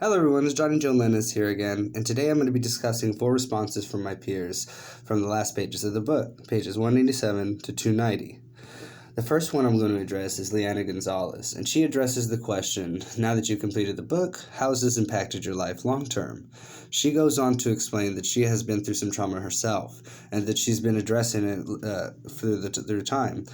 Hello everyone, it's Johnny Joe Lennis here again, and today I'm going to be discussing 4 responses from my peers from the last pages of the book, pages 187 to 290. The first one I'm going to address is Leanna Gonzalez, and she addresses the question, now that you've completed the book, how has this impacted your life long term? She goes on to explain that she has been through some trauma herself, and that she's been addressing it through time.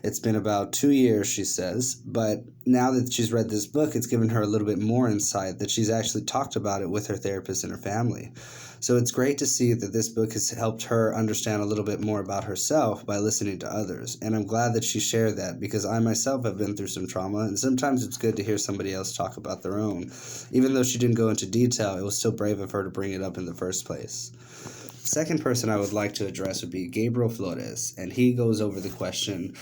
It's been about 2 years, she says, but now that she's read this book, it's given her a little bit more insight that she's actually talked about it with her therapist and her family. So it's great to see that this book has helped her understand a little bit more about herself by listening to others. And I'm glad that she shared that because I myself have been through some trauma, and sometimes it's good to hear somebody else talk about their own. Even though she didn't go into detail, it was still brave of her to bring it up in the first place. Second person I would like to address would be Gabriel Flores, and he goes over the question,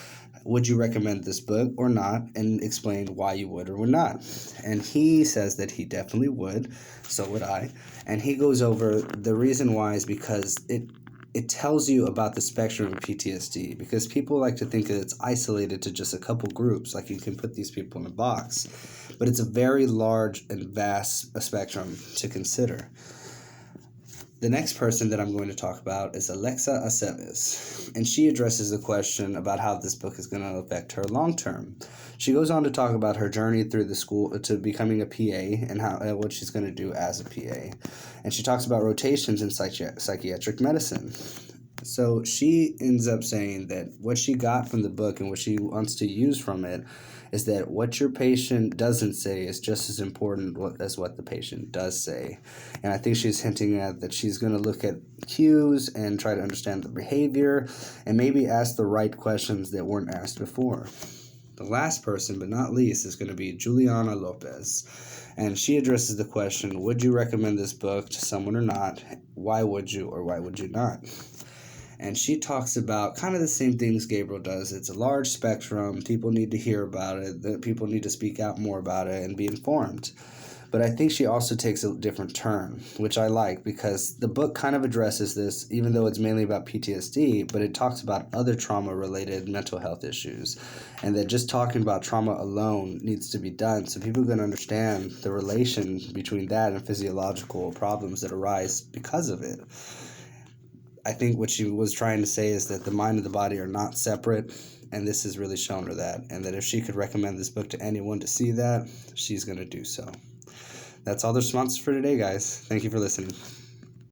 would you recommend this book or not, and explain why you would or would not. And he says that he definitely would, so would I. And he goes over the reason why is because it tells you about the spectrum of PTSD, because people like to think that it's isolated to just a couple groups, like you can put these people in a box. But it's a very large and vast spectrum to consider. The next person that I'm going to talk about is Alexa Aceves, and she addresses the question about how this book is going to affect her long term. She goes on to talk about her journey through the school to becoming a PA and what she's going to do as a PA. And she talks about rotations in psychiatric medicine. So she ends up saying that what she got from the book and what she wants to use from it is that what your patient doesn't say is just as important as what the patient does say. And I think she's hinting at that she's going to look at cues and try to understand the behavior and maybe ask the right questions that weren't asked before. The last person, but not least, is going to be Juliana Lopez. And she addresses the question, would you recommend this book to someone or not? Why would you or why would you not? And she talks about kind of the same things Gabriel does. It's a large spectrum. People need to hear about it. That people need to speak out more about it and be informed. But I think she also takes a different turn, which I like because the book kind of addresses this, even though it's mainly about PTSD, but it talks about other trauma-related mental health issues. And that just talking about trauma alone needs to be done so people can understand the relation between that and physiological problems that arise because of it. I think what she was trying to say is that the mind and the body are not separate, and this has really shown her that, and that if she could recommend this book to anyone to see that, she's going to do so. That's all the responses for today, guys. Thank you for listening.